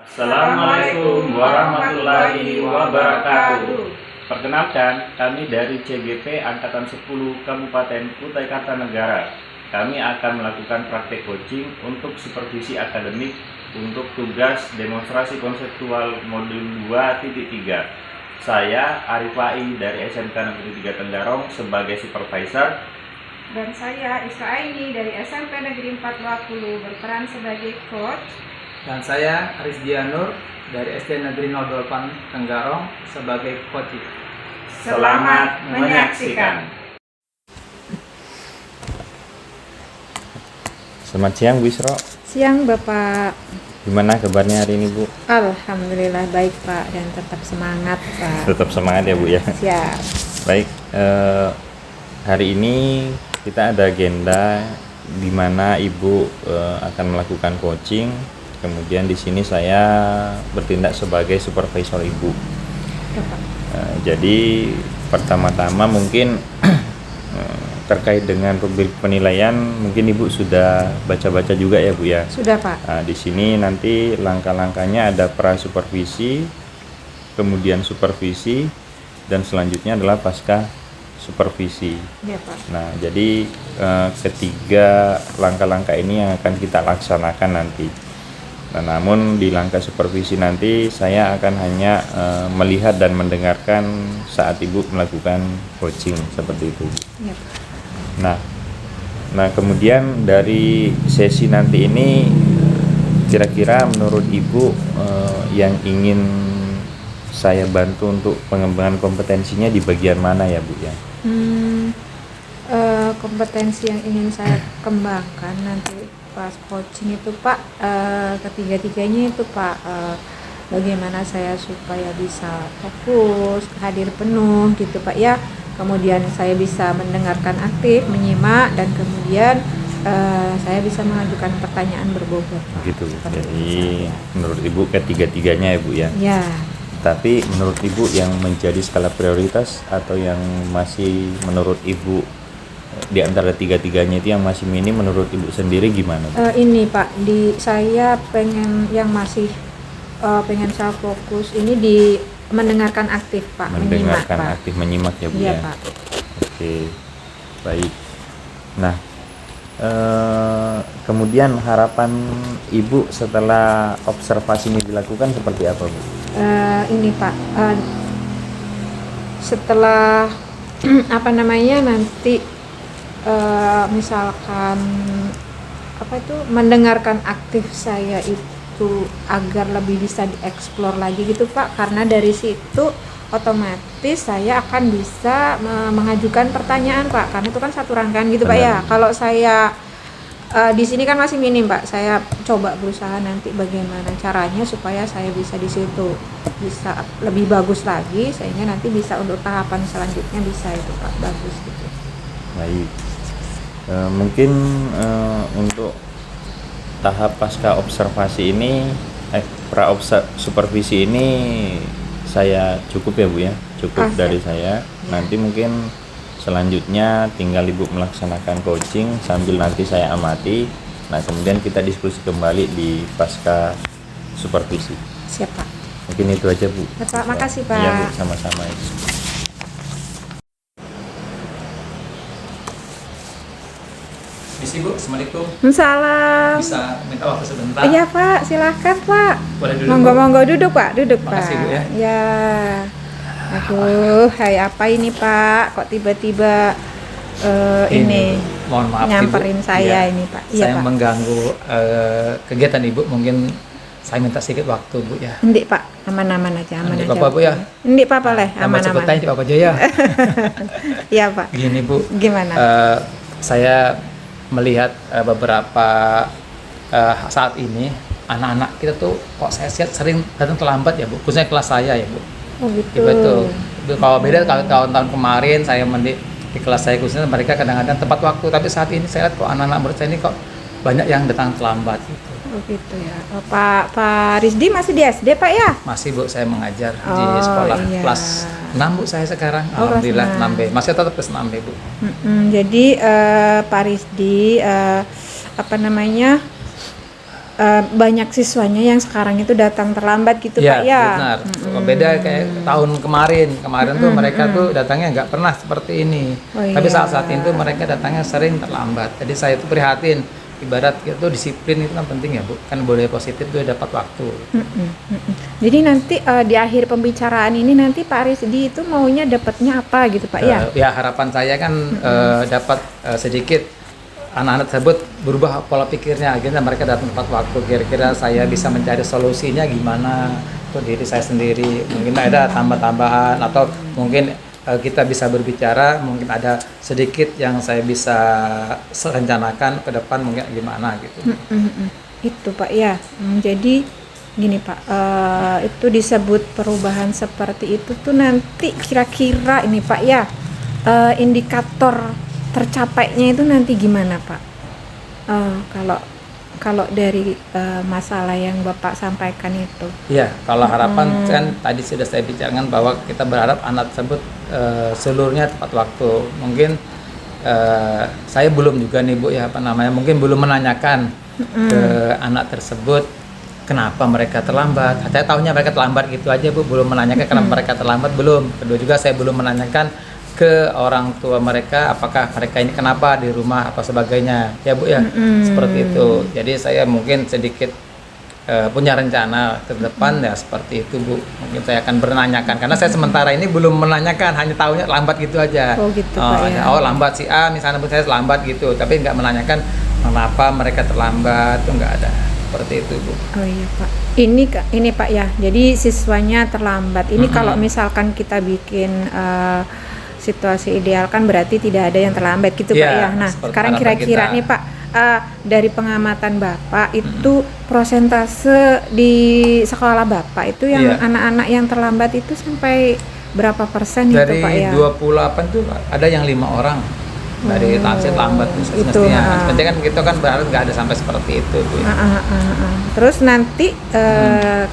Assalamualaikum warahmatullahi wabarakatuh. Perkenalkan, kami dari CGP Angkatan 10 Kabupaten Kutai Kartanegara. Kami akan melakukan praktek coaching untuk supervisi akademik untuk tugas demonstrasi konseptual modul 2.3. Saya Arif Wai dari SMK Negeri 3 Tenggarong sebagai supervisor. Dan saya Isra Aini dari SMP Negeri 420 berperan sebagai coach. Dan saya Aris Dianur dari SD Negeri 08 Tenggarong sebagai coach. Selamat menyaksikan. Selamat siang Bu Isra. Siang Bapak. Gimana kabarnya hari ini Bu? Alhamdulillah baik Pak, dan tetap semangat Pak. Tetap semangat ya Bu ya. Siap. Baik, hari ini kita ada agenda di mana Ibu akan melakukan coaching. Kemudian di sini saya bertindak sebagai supervisor Ibu. Jadi pertama-tama mungkin terkait dengan penilaian, mungkin Ibu sudah baca-baca juga ya Bu ya. Sudah Pak. Nah, di sini nanti langkah-langkahnya ada pra supervisi, kemudian supervisi, dan selanjutnya adalah pasca supervisi. Ya Pak. Nah, jadi ketiga langkah-langkah ini yang akan kita laksanakan nanti. Nah, namun di langkah supervisi nanti saya akan hanya melihat dan mendengarkan saat Ibu melakukan coaching seperti itu. Ya Pak. Nah, kemudian dari sesi nanti ini kira-kira menurut Ibu yang ingin saya bantu untuk pengembangan kompetensinya di bagian mana ya Bu ya? Kompetensi yang ingin saya kembangkan nanti pas coaching itu Pak, ketiga-tiganya itu Pak, bagaimana saya supaya bisa fokus, hadir penuh gitu Pak ya. Kemudian saya bisa mendengarkan aktif, menyimak, dan kemudian saya bisa mengajukan pertanyaan berbobot Pak. Gitu. Jadi menurut Ibu ketiga-tiganya ya Bu ya? Ya. Tapi menurut Ibu yang menjadi skala prioritas atau yang masih menurut Ibu di antara tiga-tiganya itu yang masih minim menurut Ibu sendiri gimana? Ini Pak, saya pengen yang masih pengen saya fokus ini di mendengarkan aktif Pak, Mendengarkan menyimak, Pak. aktif, menyimak ya Bu Iya ya? Pak. Oke, baik. Nah, kemudian harapan Ibu setelah observasi ini dilakukan seperti apa Bu? Ini Pak, setelah nanti misalkan mendengarkan aktif saya itu agar lebih bisa dieksplor lagi gitu Pak, karena dari situ otomatis saya akan bisa mengajukan pertanyaan Pak, karena itu kan satu rangkaian gitu Pak ya. Kalau saya di sini kan masih minim Pak, saya coba berusaha nanti bagaimana caranya supaya saya bisa di situ bisa lebih bagus lagi, sehingga nanti bisa untuk tahapan selanjutnya bisa itu Pak bagus gitu. Baik. Mungkin untuk tahap pasca observasi ini, supervisi ini saya cukup ya Bu ya, cukup dari saya. Nanti mungkin selanjutnya tinggal Ibu melaksanakan coaching sambil nanti saya amati. Nah, kemudian kita diskusi kembali di pasca supervisi. Siap Pak. Mungkin itu aja Bu. Ya, Pak, makasih Pak. Iya Bu, sama-sama. Misi Bu, Assalamualaikum. Salam. Bisa minta waktu sebentar? Iya Pak, silakan Pak. Boleh duduk? Monggo duduk Pak, duduk Pak. Makasih Bu ya. Ya. Aduh, hai apa ini Pak? Kok tiba-tiba ini mohon maaf nyamperin Ibu. saya Ya, ini Pak. Iya saya Pak. mengganggu kegiatan Ibu, mungkin saya minta sedikit waktu Bu ya. Ndik Pak, aman-aman aja, aman Ndik aja. Bapak, Bu, ya? Ndik Pak boleh, Nama aman-aman. sebutnya Ndik Bapak Jaya. Iya Pak. Gini Bu, Gimana? saya melihat beberapa saat ini anak-anak kita tuh kok saya lihat sering datang terlambat ya Bu, khususnya kelas saya ya Bu. Oh gitu. Ya, betul. Kalau beda kalau tahun-tahun kemarin saya di kelas saya khususnya mereka kadang-kadang tepat waktu, tapi saat ini saya lihat kok anak-anak murid saya ini kok banyak yang datang terlambat gitu. Oh gitu ya. Oh, Pak Rizdi masih di SD Pak ya? Masih Bu, saya mengajar di sekolah kelas 6 Bu saya sekarang. Alhamdulillah 6B. Masih tetap kelas 6B Bu. Jadi Pak Rizdi banyak siswanya yang sekarang itu datang terlambat gitu Ya, Pak ya. benar. Beda kayak tahun kemarin. Kemarin tuh mereka tuh datangnya nggak pernah seperti ini. Oh, Tapi iya. saat itu mereka datangnya sering terlambat. Jadi saya tuh prihatin. Ibarat itu disiplin itu kan penting ya Bu. Kan budaya positif tuh dapat waktu. Jadi nanti di akhir pembicaraan ini nanti Pak Risdi itu maunya dapatnya apa gitu Pak ya? Ya harapan saya kan dapat sedikit anak-anak tersebut berubah pola pikirnya, akhirnya mereka datang tepat waktu. Kira-kira saya bisa mencari solusinya gimana untuk diri saya sendiri. Mungkin ada tambah-tambahan atau mungkin kita bisa berbicara, mungkin ada sedikit yang saya bisa rencanakan ke depan mungkin gimana gitu. Itu Pak ya. Jadi gini Pak, itu disebut perubahan seperti itu tuh nanti kira-kira ini Pak ya, indikator tercapainya itu nanti gimana Pak? Kalau dari masalah yang Bapak sampaikan itu. Iya, kalau harapan kan tadi sudah saya bicarakan bahwa kita berharap anak tersebut seluruhnya tepat waktu. Mungkin saya belum juga nih Bu ya mungkin belum menanyakan ke anak tersebut kenapa mereka terlambat. Saya tahunya mereka terlambat gitu aja Bu, belum menanyakan kenapa mereka terlambat belum. Kedua juga saya belum menanyakan ke orang tua mereka apakah mereka ini kenapa di rumah apa sebagainya ya Bu ya, seperti itu. Jadi saya mungkin sedikit punya rencana ke depan ya seperti itu Bu. Mungkin saya akan menanyakan karena saya sementara ini belum menanyakan, hanya tahunya lambat gitu aja. Oh gitu Pak ya. Oh lambat si A misalnya Bu, saya lambat gitu, tapi nggak menanyakan kenapa mereka terlambat, itu nggak ada seperti itu Bu. Oh iya Pak. Ini Pak ya. Jadi siswanya terlambat. Ini kalau misalkan kita bikin situasi ideal kan berarti tidak ada yang terlambat gitu Pak ya. Nah sekarang kira-kira nih Pak, dari pengamatan Bapak itu persentase di sekolah Bapak itu yang anak-anak yang terlambat itu sampai berapa persen itu Pak ya? Dari 28 tuh ada yang 5 orang dari absen lambat semestinya. Penting kan kita kan berharap nggak ada sampai seperti itu Bu. Terus nanti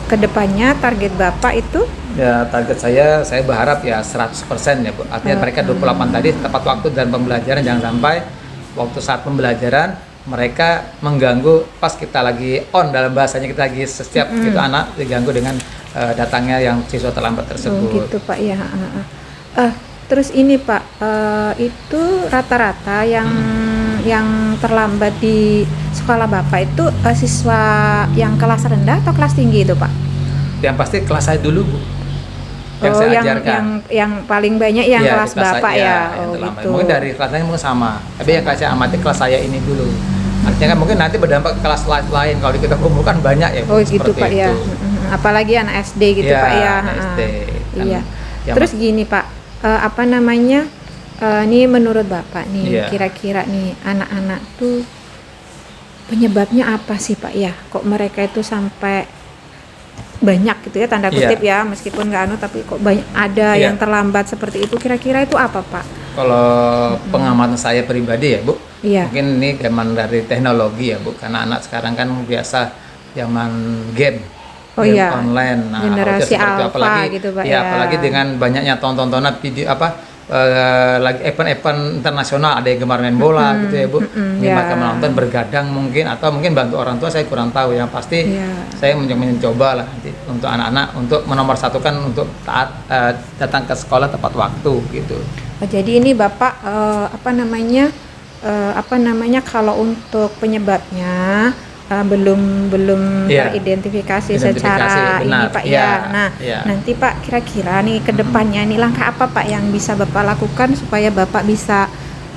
kedepannya target Bapak itu? Ya target saya berharap ya 100% ya Bu. Artinya mereka 28 tadi tepat waktu dan pembelajaran, jangan sampai waktu saat pembelajaran mereka mengganggu pas kita lagi on, dalam bahasanya kita lagi setiap gitu anak diganggu dengan datangnya yang siswa terlambat tersebut. Gitu Pak ya. Terus ini Pak, itu rata-rata yang terlambat di sekolah Bapak itu siswa yang kelas rendah atau kelas tinggi itu Pak? Yang pasti kelas saya dulu Bu. Yang saya ajarkan. Yang paling banyak yang kelas Bapak ya. Gitu. Mungkin dari kelas lain mungkin sama. Tapi yang kelas saya amati kelas saya ini dulu. Artinya kan mungkin nanti berdampak ke kelas lain kalau kita kumpulkan banyak ya. Oh gitu Pak ya. Apalagi anak SD gitu Pak ya. SD. Iya. Terus gini Pak, nih menurut Bapak nih kira-kira nih anak-anak tuh penyebabnya apa sih Pak ya? Kok mereka itu sampai banyak gitu ya tanda kutip ya, meskipun nggak tapi kok banyak ada yang terlambat seperti itu, kira-kira itu apa Pak? Kalau pengamatan saya pribadi ya Bu, mungkin ini zaman dari teknologi ya Bu, karena anak sekarang kan biasa zaman game online, generasi alpha apalagi, gitu Pak apalagi dengan banyaknya tontonan video lagi event-event internasional, ada yang gemar main bola gitu ya Bu, mereka menonton bergadang mungkin atau mungkin bantu orang tua, saya kurang tahu. Yang pasti saya mencoba lah nanti untuk anak-anak untuk menomorsatukan untuk datang ke sekolah tepat waktu gitu. Jadi ini Bapak kalau untuk penyebabnya belum teridentifikasi secara ini Pak ya. Nah, nanti Pak kira-kira nih ke depannya nih langkah apa Pak yang bisa Bapak lakukan supaya Bapak bisa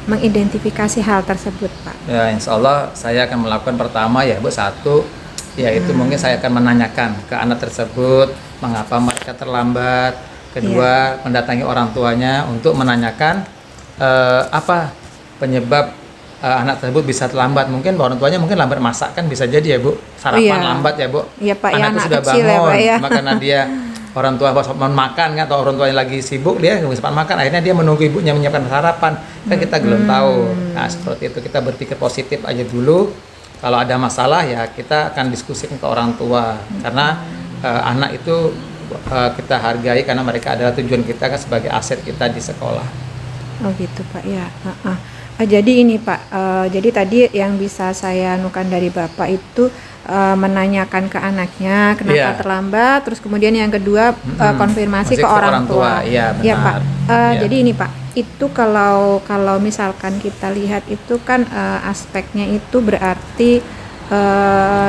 mengidentifikasi hal tersebut Pak? Ya, insya Allah saya akan melakukan pertama ya Bu, satu yaitu mungkin saya akan menanyakan ke anak tersebut mengapa mereka terlambat. Kedua, mendatangi orang tuanya untuk menanyakan apa penyebab anak tersebut bisa terlambat. Mungkin orang tuanya mungkin lambat masak kan bisa jadi ya Bu, sarapan lambat ya Bu. Iya Pak, anak sudah kecil bangun ya, Pak, karena dia orang tua mau makan kan, atau orang tuanya lagi sibuk dia nggak sempat makan, akhirnya dia menunggu ibunya menyiapkan sarapan kan kita belum tahu. Nah seperti itu, kita berpikir positif aja dulu. Kalau ada masalah ya kita akan diskusikan ke orang tua, karena anak itu kita hargai karena mereka adalah tujuan kita kan sebagai aset kita di sekolah. Oh gitu Pak ya. Jadi ini Pak, jadi tadi yang bisa saya anukan dari Bapak itu menanyakan ke anaknya kenapa Iya. terlambat, terus kemudian yang kedua konfirmasi Masih ke orang tua. Iya, Iya Pak. benar. Iya. Jadi ini Pak, itu kalau misalkan kita lihat itu kan aspeknya itu berarti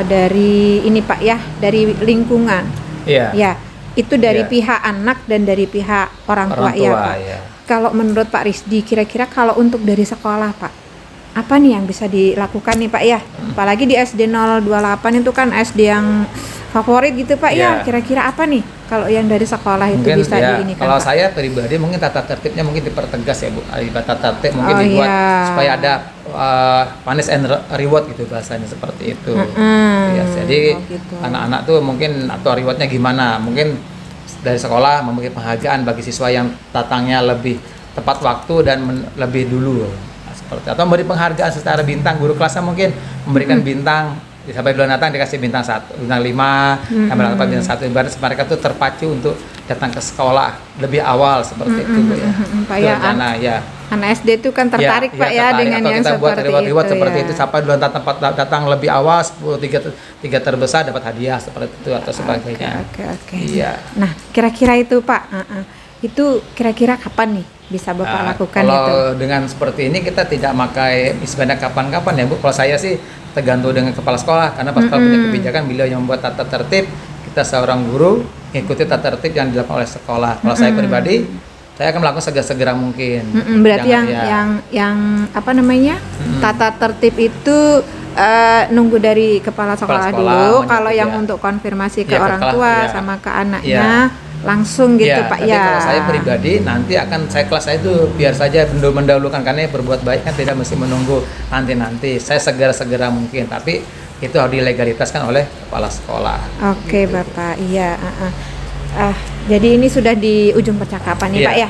dari ini Pak ya, dari lingkungan. Iya. Ya, itu dari Iya. pihak anak dan dari pihak orang tua, Orang ya tua, Pak. ya. Kalau menurut Pak Risdi, kira-kira kalau untuk dari sekolah Pak, apa nih yang bisa dilakukan nih Pak ya? Apalagi di SD 028 itu kan SD yang favorit gitu Pak ya. Iya. Kira-kira apa nih kalau yang dari sekolah itu Mungkin bisa ya, diinikan kalau Pak? saya pribadi mungkin tata tertibnya mungkin dipertegas ya Bu. Tata tertib mungkin Oh, dibuat iya. supaya ada punish and reward gitu bahasanya seperti itu. Mm-mm. Ya, jadi Oh, gitu. anak-anak tuh mungkin atau rewardnya gimana? Mungkin dari sekolah memberi penghargaan bagi siswa yang datangnya lebih tepat waktu dan lebih dulu. Nah, seperti atau memberi penghargaan secara bintang, guru kelasnya mungkin memberikan bintang sampai bulan datang dikasih bintang 1, bintang 5, sampai dapat bintang 1. Ibarat mereka tuh terpacu untuk datang ke sekolah lebih awal seperti itu Bu ya. Pak Itu ya, rencana, ya. anak SD itu kan tertarik Pak ya tertarik. dengan Atau yang kita buat seperti reward itu seperti ya. itu sampai bulan datang lebih awal 10 tiga terbesar dapat hadiah seperti itu atau sebagainya. Oke. Iya. Nah, kira-kira itu Pak, itu kira-kira kapan nih bisa Bapak Nah, lakukan kalau itu? dengan seperti ini kita tidak pakai istilahnya kapan-kapan ya Bu. Kalau saya sih tergantung dengan kepala sekolah karena pas kepala punya kebijakan beliau yang membuat tata tertib, kita seorang guru mengikuti tata tertib yang dilakukan oleh sekolah. Kalau saya pribadi saya akan melakukan segera mungkin. Berarti Jangan, ya. yang apa namanya? Tata tertib itu nunggu dari kepala sekolah sekolah, dulu. Kalau menyebut, yang ya. untuk konfirmasi ke Ya, ke orang kelas, tua ya. sama ke anaknya langsung gitu Ya, Pak tapi ya. kalau saya pribadi nanti akan saya kelas saya itu biar saja mendahulukan karena berbuat baik kan tidak mesti menunggu nanti. Saya segera mungkin, tapi itu harus dilegalitaskan oleh kepala sekolah. Oke Bapak, iya. Jadi ini sudah di ujung percakapan nih Iya. Pak ya.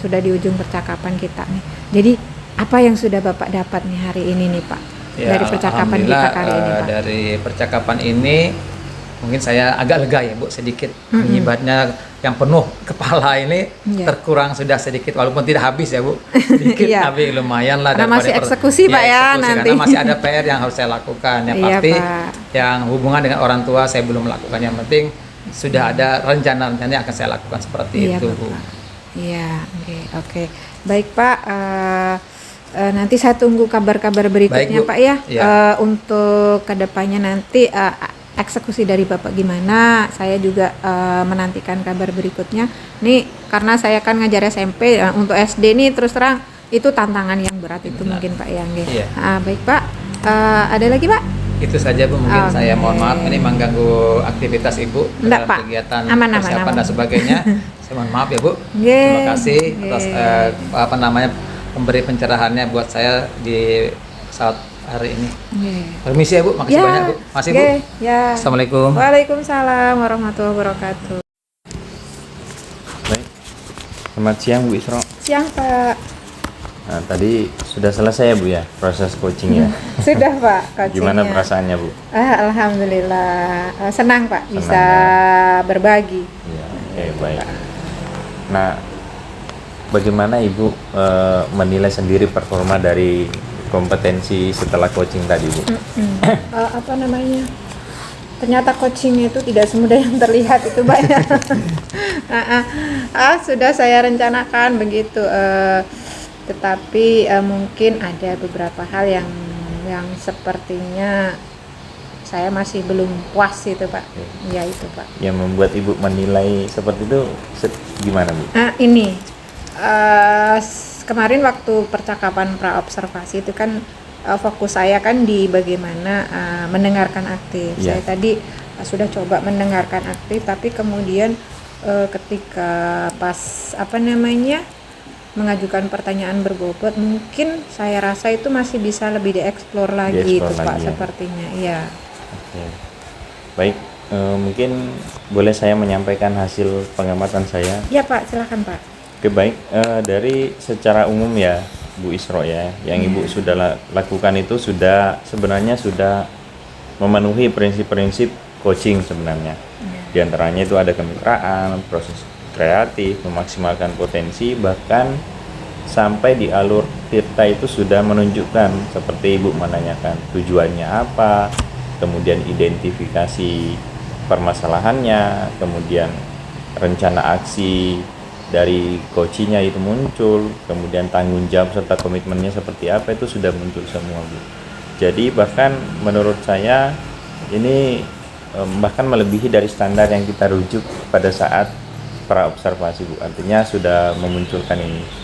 Sudah di ujung percakapan kita nih. Jadi apa yang sudah Bapak dapat nih hari ini nih Pak? Ya, Dari percakapan kita alhamdulillah, kali ini Pak. dari percakapan ini mungkin saya agak lega ya Bu, sedikit menyibatnya yang penuh kepala ini Iya. terkurang sudah sedikit walaupun tidak habis ya Bu, sedikit Iya. tapi lumayan lah. Karena masih eksekusi, Pak, ya, nanti. karena masih ada PR yang harus saya lakukan. Yang Iya, pasti Pak. yang hubungan dengan orang tua saya belum melakukan, yang penting sudah ada rencana-rencana yang akan saya lakukan seperti Iya itu Bu. Bapak. Iya, oke. Baik Pak, nanti saya tunggu kabar-kabar berikutnya Baik, Bu. Pak ya. Iya. Untuk kedepannya nanti eksekusi dari Bapak gimana, saya juga menantikan kabar berikutnya. Nih karena saya kan ngajar SMP, untuk SD nih terus terang itu tantangan yang berat itu Benar. mungkin Pak ya. Nggih. Iya. Baik Pak, ada lagi Pak? Itu saja Bu, mungkin Oke. saya mohon maaf ini mengganggu aktivitas Ibu Enggak, dalam Pak. kegiatan Aman, persiapan dan sebagainya. Saya mohon maaf ya Bu. Nggih, Terima kasih atas nggih. Pemberi pencerahannya buat saya di saat hari ini. Nggih. Permisi ya Bu, makasih banyak Bu. Makasih Bu. nggih, ya. Assalamualaikum. Waalaikumsalam warahmatullahi wabarakatuh. Baik. Selamat siang Bu Isro. Siang Pak. Nah, tadi sudah selesai ya Bu ya proses coaching ya. Sudah Pak coachingnya. Gimana perasaannya Bu? Alhamdulillah senang Pak Senang, bisa berbagi. Iya, oke baik. Nah, bagaimana Ibu menilai sendiri performa dari kompetensi setelah coaching tadi Bu? Apa namanya? Ternyata coaching itu tidak semudah yang terlihat itu Pak ya. Sudah saya rencanakan begitu. Tetapi mungkin ada beberapa hal yang sepertinya saya masih belum puas itu Pak. Ya itu Pak. Yang membuat Ibu menilai seperti itu gimana Bu? Ini kemarin waktu percakapan praobservasi itu kan fokus saya kan di bagaimana mendengarkan aktif. Yeah. Saya tadi sudah coba mendengarkan aktif, tapi kemudian ketika pas mengajukan pertanyaan berbobot, mungkin saya rasa itu masih bisa lebih dieksplor lagi itu Dieksplor Pak lagi, ya. sepertinya. Iya. Oke. Baik, mungkin boleh saya menyampaikan hasil pengamatan saya. Iya Pak, silakan Pak. Oke baik, dari secara umum ya Bu Isro ya, yang Ibu sudah lakukan itu sebenarnya sudah memenuhi prinsip-prinsip coaching sebenarnya. Di antaranya itu ada kemitraan, proses kreatif, memaksimalkan potensi, bahkan sampai di alur Tirta itu sudah menunjukkan seperti Ibu menanyakan tujuannya apa, kemudian identifikasi permasalahannya, kemudian rencana aksi dari coachnya itu muncul, kemudian tanggung jawab serta komitmennya seperti apa itu sudah muncul semua, Bu. Jadi bahkan menurut saya ini bahkan melebihi dari standar yang kita rujuk pada saat pra observasi, Bu. Artinya sudah memunculkan ini.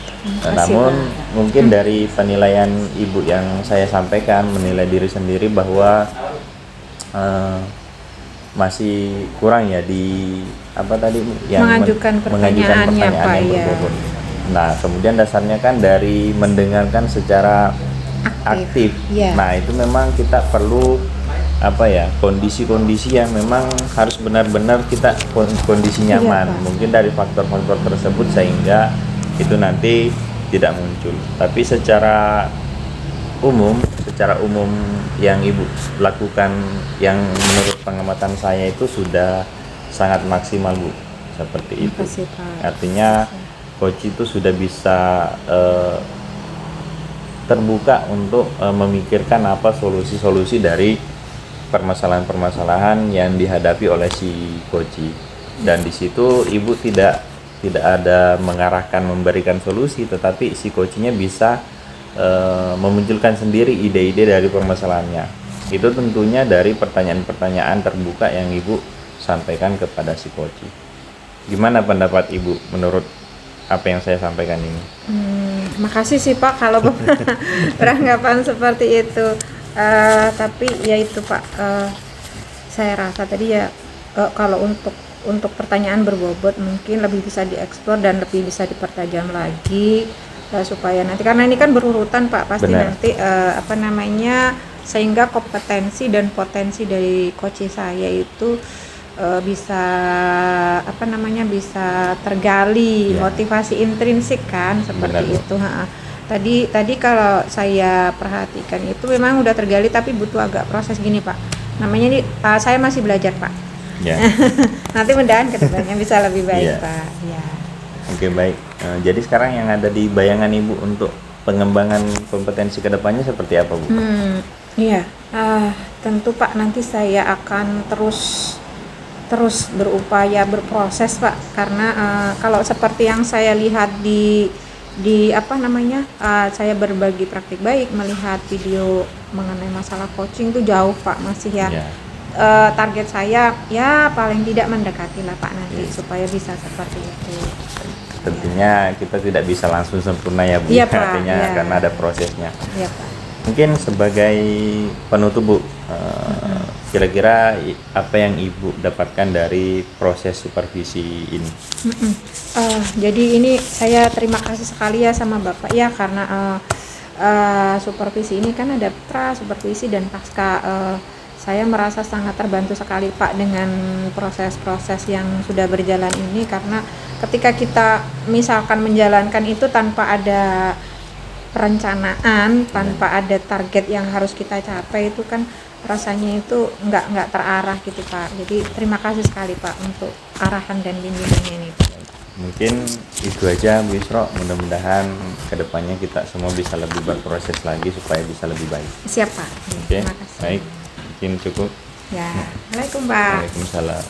Namun mungkin dari penilaian Ibu yang saya sampaikan, menilai diri sendiri bahwa masih kurang ya di apa tadi yang mengajukan pertanyaan yang Pak, ya. berbobot. Nah, kemudian dasarnya kan dari mendengarkan secara aktif. Ya. Nah, itu memang kita perlu apa ya, kondisi-kondisi yang memang harus benar-benar kita kondisi nyaman. Iya, Pak. Mungkin dari faktor-faktor tersebut sehingga itu nanti tidak muncul. Tapi secara umum yang Ibu lakukan yang menurut pengamatan saya itu sudah sangat maksimal, Bu. Seperti itu. Makasih, Pak. Artinya coach itu sudah bisa terbuka untuk memikirkan apa solusi-solusi dari permasalahan-permasalahan yang dihadapi oleh si coach. Dan di situ Ibu tidak ada mengarahkan memberikan solusi, tetapi si coachnya bisa memunculkan sendiri ide-ide dari permasalahannya. Itu tentunya dari pertanyaan-pertanyaan terbuka yang Ibu sampaikan kepada si coach. Gimana pendapat Ibu menurut apa yang saya sampaikan ini? Makasih sih Pak kalau beranggapan seperti itu. Tapi ya itu Pak, saya rasa tadi ya kalau untuk pertanyaan berbobot mungkin lebih bisa dieksplor dan lebih bisa dipertajam lagi supaya nanti, karena ini kan berurutan Pak, pasti Benar. nanti sehingga kompetensi dan potensi dari coach saya itu bisa bisa tergali, Ya. motivasi intrinsik kan seperti Benar. itu. Tadi kalau saya perhatikan itu memang udah tergali, tapi butuh agak proses gini Pak. Namanya ini saya masih belajar Pak. Ya. Nanti mudahan kedepannya bisa lebih baik Iya. Pak. Ya. Oke, baik. Jadi sekarang yang ada di bayangan Ibu untuk pengembangan kompetensi kedepannya seperti apa, Bu? Iya. Tentu Pak, nanti saya akan terus berupaya berproses Pak, karena kalau seperti yang saya lihat di saya berbagi praktik baik, melihat video mengenai masalah coaching itu jauh Pak, masih ya. Ya. Target saya ya paling tidak mendekati lah Pak nanti, Iya. supaya bisa seperti itu. Tentunya kita tidak bisa langsung sempurna ya, Bu. Iya, Pak. Artinya Iya. karena ada prosesnya. Iya Pak. Mungkin sebagai penutup, Bu, kira-kira apa yang Ibu dapatkan dari proses supervisi ini? Jadi ini saya terima kasih sekali ya sama Bapak ya, karena supervisi ini kan ada pra, supervisi dan pasca. Saya merasa sangat terbantu sekali Pak dengan proses-proses yang sudah berjalan ini, karena ketika kita misalkan menjalankan itu tanpa ada perencanaan, tanpa ada target yang harus kita capai, itu kan rasanya itu nggak terarah gitu Pak. Jadi terima kasih sekali Pak untuk arahan dan bimbingannya ini Pak. Mungkin itu aja, Bu Isro. Mudah-mudahan kedepannya kita semua bisa lebih berproses lagi supaya bisa lebih baik. Siap Pak. Oke, Terima kasih. baik. Mungkin cukup. Ya, Assalamualaikum Pak. Waalaikumsalam.